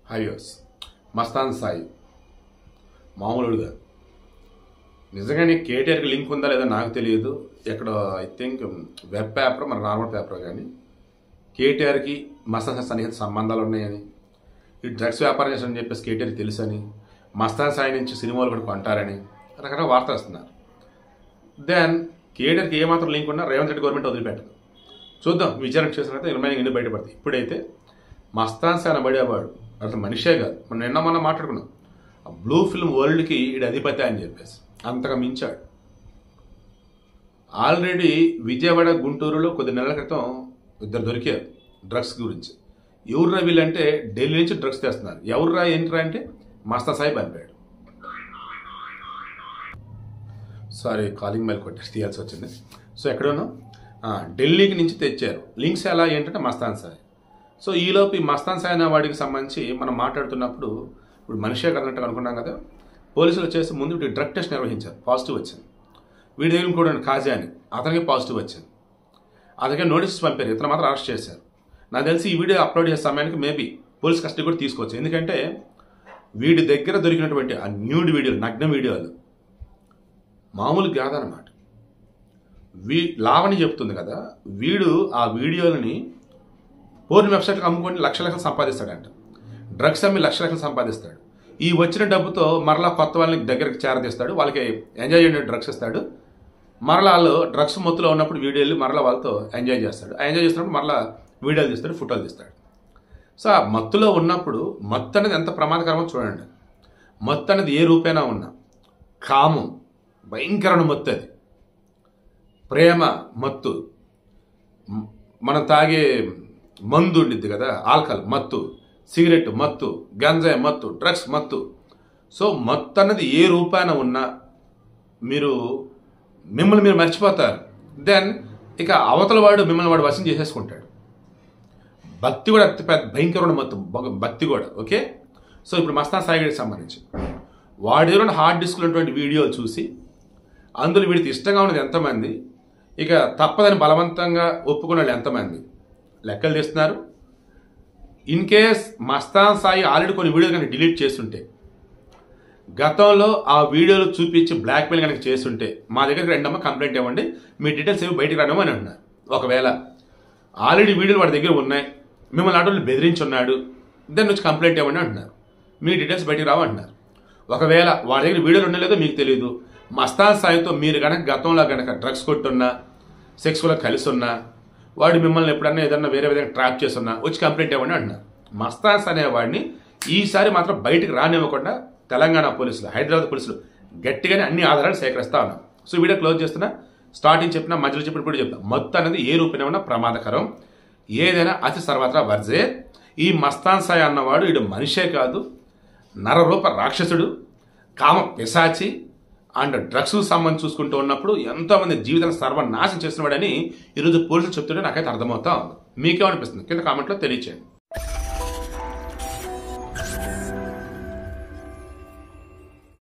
Highways Mastan Sai మామూలుగా నిజంగానే కేటీఆర్కి link ఉందా లేదా నాకు తెలియదు. ఎక్కడ ఐ థింక్ వెబ్ పేపర్ మన నార్మల్ పేపర్ కానీ కేటీఆర్కి మస్తాన్ సాయి సన్నిహిత సంబంధాలు ఉన్నాయని, ఈ డ్రగ్స్ వ్యాపారం చేస్తారని చెప్పేసి కేటీఆర్కి తెలుసని, మస్తాన్ సాయి నుంచి సినిమాలు కూడా కొంటారని రకరకాల వార్తలు వస్తున్నారు. దెన్ కేటీఆర్కి ఏమాత్రం లింక్ ఉన్నా రేవంత్ రెడ్డి గవర్నమెంట్ వదిలిపెట్టదు. చూద్దాం, విచారణ చేసిన తర్వాత రిమైనింగ్ ఎన్ని బయటపడతాయి. ఇప్పుడైతే మస్తాన్ సాయి అనబడేవాడు అసలు మనిషే కాదు. మనం నిన్న మనం మాట్లాడుకున్నాం, ఆ బ్లూ ఫిల్మ్ వరల్డ్కి ఈడు అధిపతి అని చెప్పేసి అంతగా మించాడు. ఆల్రెడీ విజయవాడ గుంటూరులో కొద్ది నెలల క్రితం ఇద్దరు దొరికారు డ్రగ్స్ గురించి. ఎవర్రా వీళ్ళంటే ఢిల్లీ నుంచి డ్రగ్స్ తెస్తున్నారు. ఎవర్రా ఏంట్రా అంటే మస్తాన్ సాయి పంపాడు. సారీ, కాలింగ్ మెయిల్ కొట్టి తీయాల్సి వచ్చింది. సో ఎక్కడోనో ఢిల్లీకి నుంచి తెచ్చారు. లింక్స్ ఎలా ఏంటంటే మస్తాన్ సాయి. సో ఈలోపు ఈ మస్తాన్ సాయి అనే వాడికి సంబంధించి మనం మాట్లాడుతున్నప్పుడు ఇప్పుడు మనిషే కదన్నట్టుగా అనుకున్నాం కదా. పోలీసులు వచ్చేసి ముందు వీటి డ్రగ్ టెస్ట్ నిర్వహించారు, పాజిటివ్ వచ్చింది. వీడి దగ్గర కూడా కాజా అని అతనికి పాజిటివ్ వచ్చింది. అతనికి నోటీస్ పంపారు, ఇతను మాత్రం అరెస్ట్ చేశారు. నాకు తెలిసి ఈ వీడియో అప్లోడ్ చేసే సమయానికి మేబీ పోలీస్ కస్టడీ కూడా తీసుకోవచ్చు. ఎందుకంటే వీడి దగ్గర దొరికినటువంటి ఆ న్యూడ్ వీడియోలు, నగ్న వీడియోలు మామూలు కాదనమాట. లావణి చెప్తుంది కదా, వీడు ఆ వీడియోలని పోర్న్ వెబ్సైట్కి అమ్ముకొని లక్షలు సంపాదిస్తాడంట. డ్రగ్స్ అమ్మి లక్షలు సంపాదిస్తాడు. ఈ వచ్చిన డబ్బుతో మరలా కొత్త వాళ్ళని దగ్గరికి చేరదీస్తాడు, వాళ్ళకి ఎంజాయ్ చేయడం డ్రగ్స్ ఇస్తాడు. మరలా వాళ్ళు డ్రగ్స్ మొత్తులో ఉన్నప్పుడు వీడియోలు మరలా వాళ్ళతో ఎంజాయ్ చేస్తాడు. ఆ ఎంజాయ్ చేస్తున్నప్పుడు మరలా వీడియోలు తీస్తాడు, ఫోటోలు తీస్తాడు. సో ఆ మత్తులో ఉన్నప్పుడు మత్తు అనేది ఎంత ప్రమాదకరమో చూడండి. మత్తు అనేది ఏ రూపేనా ఉన్నా, కామం భయంకరమైన మత్తు, అది ప్రేమ మత్తు, మనం తాగే మందు ఉండిద్ది కదా, ఆల్కహాల్ మత్తు, సిగరెట్ మత్తు, గంజాయి మత్తు, డ్రగ్స్ మత్తు. సో మత్తు అన్నది ఏ రూపాన ఉన్నా మిమ్మల్ని మీరు మర్చిపోతారు. దెన్ ఇక అవతల వాడు మిమ్మల్ని వాడు వశం చేసేసుకుంటాడు. భక్తి కూడా అతి పెద్ద భయంకరమైన మత్తు, భక్తి కూడా. ఓకే, సో ఇప్పుడు మస్తాన్ సాయి గారికి సంబంధించి వాడి దగ్గర హార్డ్ డిస్క్లో ఉన్నటువంటి వీడియోలు చూసి అందులో వీడికి ఇష్టంగా ఉన్నది ఎంతమంది, ఇక తప్పదని బలవంతంగా ఒప్పుకున్న వాళ్ళు ఎంతమంది లెక్కలు తీస్తున్నారు. In case Mastan Sai already కొన్ని వీడియోలు కనుక డిలీట్ చేస్తుంటే, గతంలో ఆ వీడియోలు చూపించి బ్లాక్మెయిల్ కనుక చేస్తుంటే మా దగ్గరికి రెండమ్మ కంప్లైంట్ ఇవ్వండి, మీ డీటెయిల్స్ ఏమి బయటకు రావడం అని అంటున్నారు. ఒకవేళ ఆల్రెడీ వీడియోలు వాడి దగ్గర ఉన్నాయి, మిమ్మల్ని అటు బెదిరించి ఉన్నాడు, దాని నుంచి కంప్లైంట్ ఇవ్వండి అంటున్నారు, మీ డీటెయిల్స్ బయటకు రావు అంటున్నారు. ఒకవేళ వాడి దగ్గర వీడియోలు ఉండలేదో మీకు తెలియదు, మస్తాన్ సాయితో మీరు కనుక గతంలో కనుక డ్రగ్స్ కొట్టున్నా, సెక్స్లో కలిసి ఉన్నా, వాడు మిమ్మల్ని ఎప్పుడన్నా ఏదన్నా వేరే విధంగా ట్రాప్ చేస్తున్నా వచ్చి కంప్లైంట్ ఇవ్వండి అంటున్నారు. మస్తాన్ అనేవాడిని ఈసారి మాత్రం బయటకు రానివ్వకుండా తెలంగాణ పోలీసులు, హైదరాబాద్ పోలీసులు గట్టిగానే అన్ని ఆధారాలు సేకరిస్తా ఉన్నారు. సో వీడియో క్లోజ్ చేస్తున్నా, స్టార్టింగ్ చెప్పినా, మధ్యలో చెప్పిన కూడా చెప్తా, మొత్తం అనేది ఏ రూపేణ ఉన్నా ప్రమాదకరం, ఏదైనా అతి సర్వత్రా వర్జే. ఈ మస్తాన్ సాయి అన్నవాడు వీడు మనిషే కాదు, నరరూప రాక్షసుడు, కామ పిశాచి అండ్ డ్రగ్స్ సంబంధించి చూసుకుంటూ ఉన్నప్పుడు ఎంతోమంది జీవితాన్ని సర్వనాశనం చేస్తున్నాడని ఈరోజు పోలీసులు చెప్తుంటే నాకైతే అర్థమవుతా ఉంది. మీకేమనిపిస్తుంది కింద కామెంట్లో తెలియచేయండి.